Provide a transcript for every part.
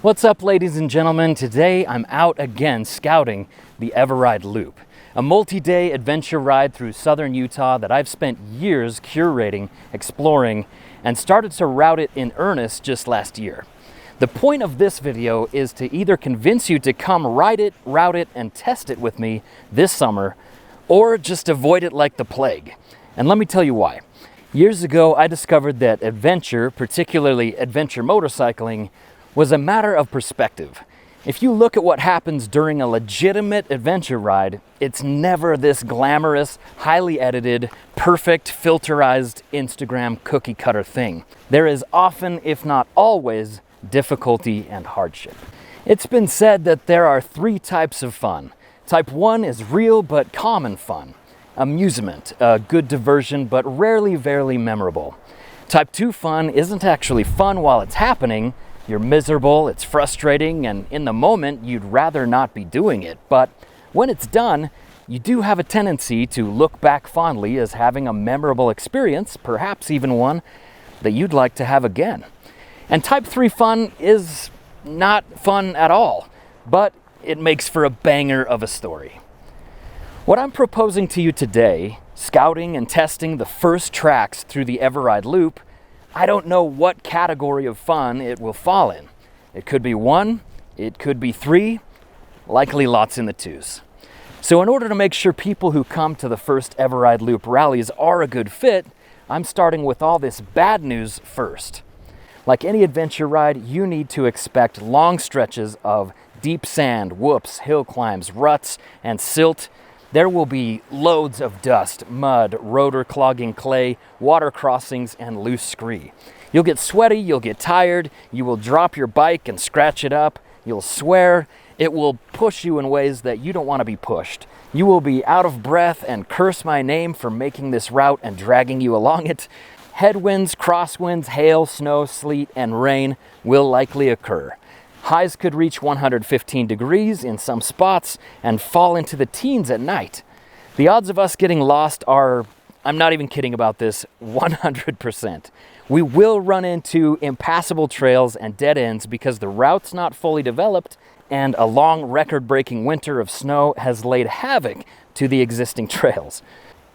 What's up, ladies and gentlemen? Today I'm out again scouting the eveRide Loop, a multi-day adventure ride through southern Utah that I've spent years curating, exploring, and started to route it in earnest just last year. The point of this video is to either convince you to come ride it, route it, and test it with me this summer, or just avoid it like the plague. And let me tell you why. Years ago, I discovered that adventure, particularly adventure motorcycling, was a matter of perspective. If you look at what happens during a legitimate adventure ride, it's never this glamorous, highly edited, perfect, filterized Instagram cookie cutter thing. There is often, if not always, difficulty and hardship. It's been said that there are three types of fun. Type 1 is real but common fun. Amusement, a good diversion but rarely very memorable. Type 2 fun isn't actually fun while it's happening. You're miserable, it's frustrating, and in the moment, you'd rather not be doing it. But when it's done, you do have a tendency to look back fondly as having a memorable experience, perhaps even one that you'd like to have again. And Type 3 fun is not fun at all, but it makes for a banger of a story. What I'm proposing to you today, scouting and testing the first tracks through the eveRide Loop, I don't know what category of fun it will fall in. It could be 1, it could be 3, likely lots in the 2s. So in order to make sure people who come to the first eveRide Loop rallies are a good fit, I'm starting with all this bad news first. Like any adventure ride, you need to expect long stretches of deep sand, whoops, hill climbs, ruts, and silt. There will be loads of dust, mud, rotor clogging clay, water crossings, and loose scree. You'll get sweaty, you'll get tired, you will drop your bike and scratch it up, you'll swear, it will push you in ways that you don't want to be pushed. You will be out of breath and curse my name for making this route and dragging you along it. Headwinds, crosswinds, hail, snow, sleet, and rain will likely occur. Highs could reach 115 degrees in some spots and fall into the teens at night. The odds of us getting lost are, I'm not even kidding about this, 100%. We will run into impassable trails and dead ends because the route's not fully developed and a long record-breaking winter of snow has laid havoc to the existing trails.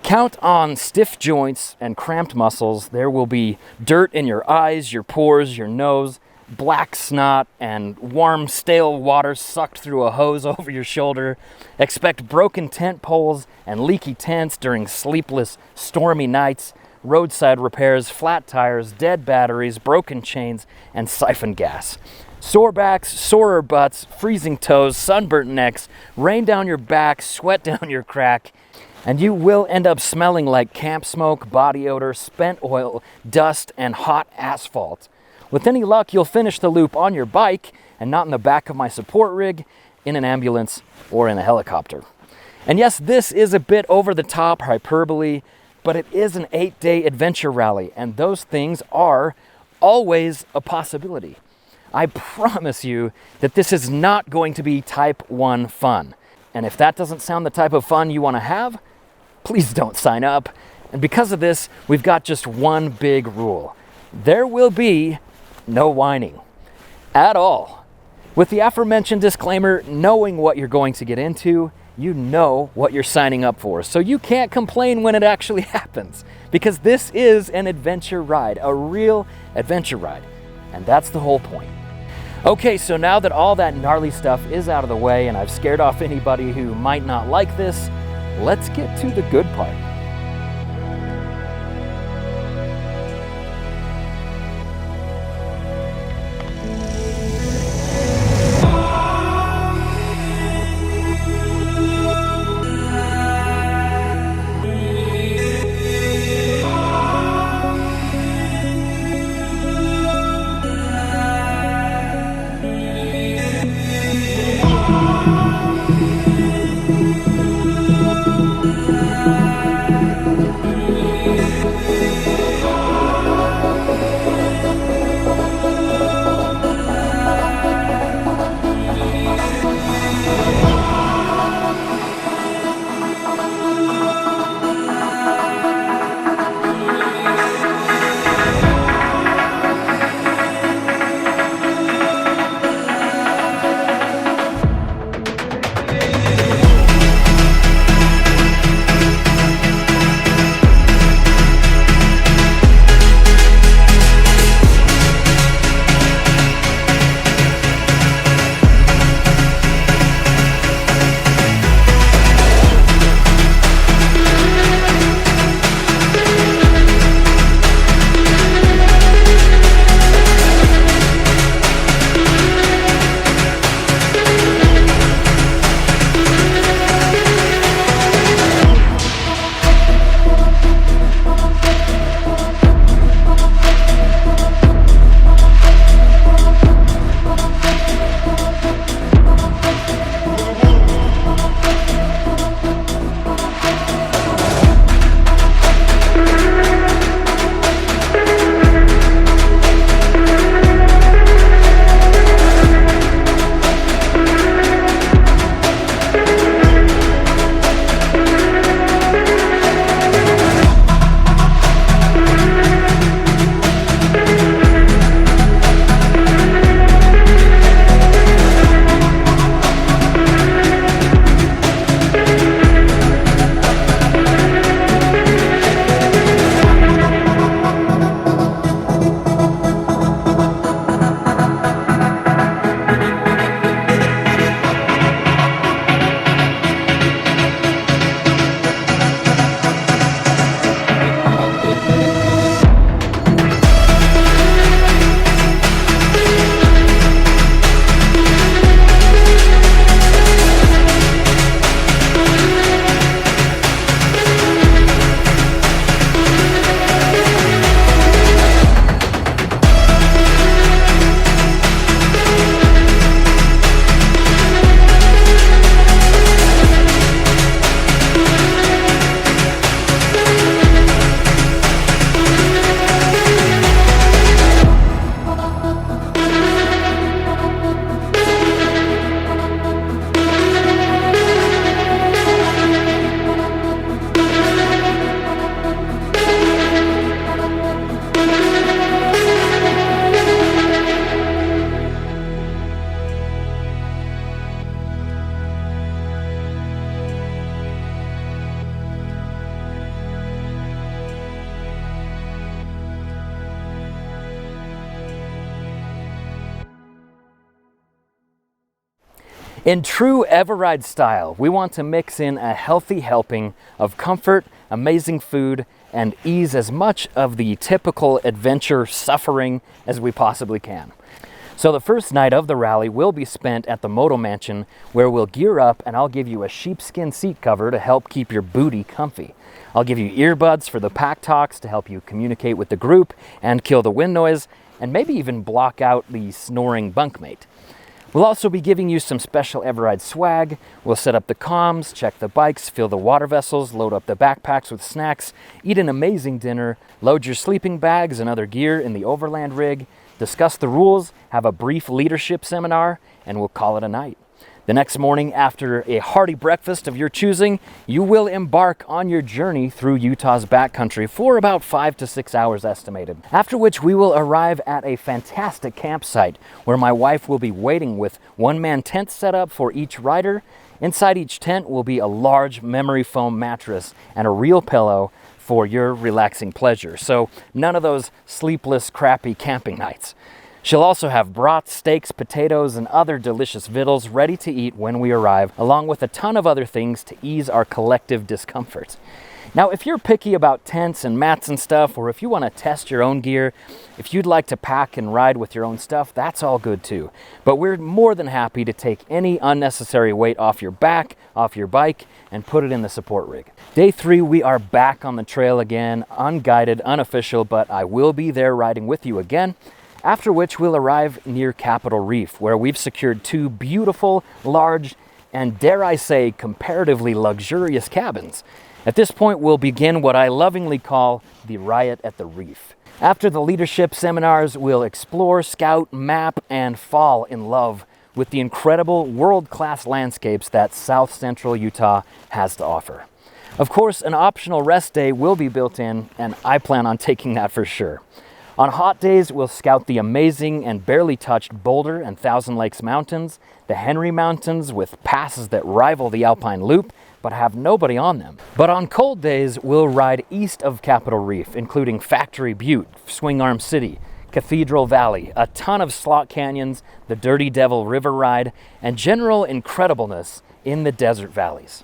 Count on stiff joints and cramped muscles. There will be dirt in your eyes, your pores, your nose, black snot, and warm, stale water sucked through a hose over your shoulder. Expect broken tent poles and leaky tents during sleepless, stormy nights, roadside repairs, flat tires, dead batteries, broken chains, and siphon gas. Sore backs, sorer butts, freezing toes, sunburnt necks, rain down your back, sweat down your crack, and you will end up smelling like camp smoke, body odor, spent oil, dust, and hot asphalt. With any luck, you'll finish the loop on your bike and not in the back of my support rig, in an ambulance, or in a helicopter. And yes, this is a bit over the top hyperbole, but it is an 8-day adventure rally, and those things are always a possibility. I promise you that this is not going to be Type 1 fun. And if that doesn't sound the type of fun you want to have, please don't sign up. And because of this, we've got just one big rule. There will be no whining at all. With the aforementioned disclaimer, knowing what you're going to get into, you know what you're signing up for. So you can't complain when it actually happens, because this is an adventure ride, a real adventure ride. And that's the whole point. Okay, so now that all that gnarly stuff is out of the way and I've scared off anybody who might not like this, let's get to the good part. In true eveRide style, we want to mix in a healthy helping of comfort, amazing food, and ease as much of the typical adventure suffering as we possibly can. So the first night of the rally will be spent at the Moto Mansion, where we'll gear up and I'll give you a sheepskin seat cover to help keep your booty comfy. I'll give you earbuds for the pack talks to help you communicate with the group and kill the wind noise, and maybe even block out the snoring bunkmate. We'll also be giving you some special eveRide swag. We'll set up the comms, check the bikes, fill the water vessels, load up the backpacks with snacks, eat an amazing dinner, load your sleeping bags and other gear in the overland rig, discuss the rules, have a brief leadership seminar, and we'll call it a night. The next morning, after a hearty breakfast of your choosing, you will embark on your journey through Utah's backcountry for about 5 to 6 hours estimated. After which we will arrive at a fantastic campsite where my wife will be waiting with one-man tent set up for each rider. Inside each tent will be a large memory foam mattress and a real pillow for your relaxing pleasure. So none of those sleepless, crappy camping nights. She'll also have brats, steaks, potatoes, and other delicious victuals ready to eat when we arrive, along with a ton of other things to ease our collective discomfort. Now, if you're picky about tents and mats and stuff, or if you want to test your own gear, if you'd like to pack and ride with your own stuff, that's all good too. But we're more than happy to take any unnecessary weight off your back, off your bike, and put it in the support rig. Day 3, we are back on the trail again, unguided, unofficial, but I will be there riding with you again. After which we'll arrive near Capitol Reef, where we've secured 2 beautiful, large, and dare I say, comparatively luxurious cabins. At this point, we'll begin what I lovingly call the riot at the reef. After the leadership seminars, we'll explore, scout, map, and fall in love with the incredible world-class landscapes that South Central Utah has to offer. Of course, an optional rest day will be built in, and I plan on taking that for sure. On hot days, we'll scout the amazing and barely touched Boulder and Thousand Lakes Mountains, the Henry Mountains with passes that rival the Alpine Loop, but have nobody on them. But on cold days, we'll ride east of Capitol Reef, including Factory Butte, Swing Arm City, Cathedral Valley, a ton of slot canyons, the Dirty Devil River ride, and general incredibleness in the desert valleys.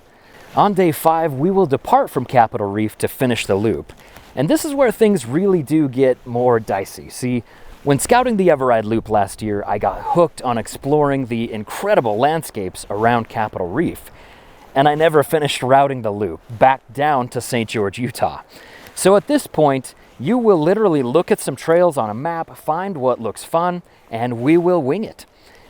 On day 5, we will depart from Capitol Reef to finish the loop. And this is where things really do get more dicey. See, when scouting the eveRide Loop last year, I got hooked on exploring the incredible landscapes around Capitol Reef. And I never finished routing the loop back down to St. George, Utah. So at this point, you will literally look at some trails on a map, find what looks fun, and we will wing it.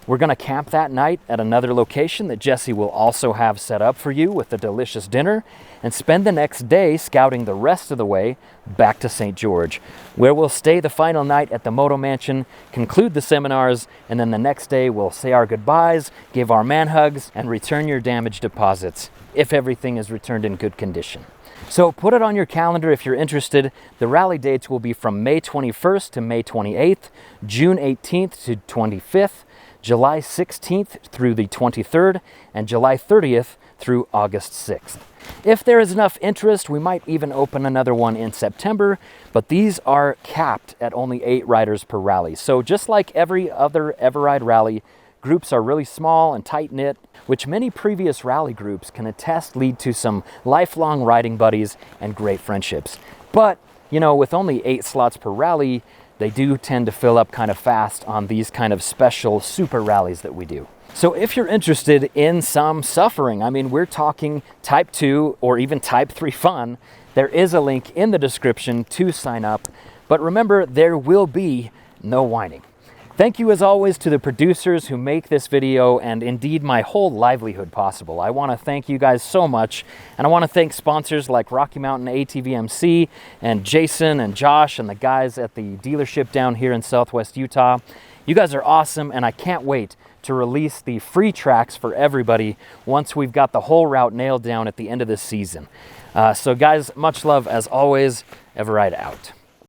We're going to camp that night at another location that Jesse will also have set up for you with a delicious dinner, and spend the next day scouting the rest of the way back to St. George, where we'll stay the final night at the Moto Mansion, conclude the seminars, and then the next day we'll say our goodbyes, give our man hugs, and return your damaged deposits if everything is returned in good condition. So put it on your calendar if you're interested. The rally dates will be from May 21st to May 28th, June 18th to 25th, July 16th through the 23rd, and July 30th through August 6th. If there is enough interest, we might even open another one in September, but these are capped at only 8 riders per rally. So just like every other eveRide rally, groups are really small and tight-knit, which many previous rally groups can attest lead to some lifelong riding buddies and great friendships. But, you know, with only 8 slots per rally, they do tend to fill up kind of fast on these kind of special super rallies that we do. So if you're interested in some suffering, I mean, we're talking type 2 or even type 3 fun, there is a link in the description to sign up. But remember, there will be no whining. Thank you as always to the producers who make this video and indeed my whole livelihood possible. I want to thank you guys so much, and I want to thank sponsors like Rocky Mountain ATVMC and Jason and Josh and the guys at the dealership down here in Southwest Utah. You guys are awesome, and I can't wait to release the free tracks for everybody once we've got the whole route nailed down at the end of this season. So guys, much love as always. eveRide out.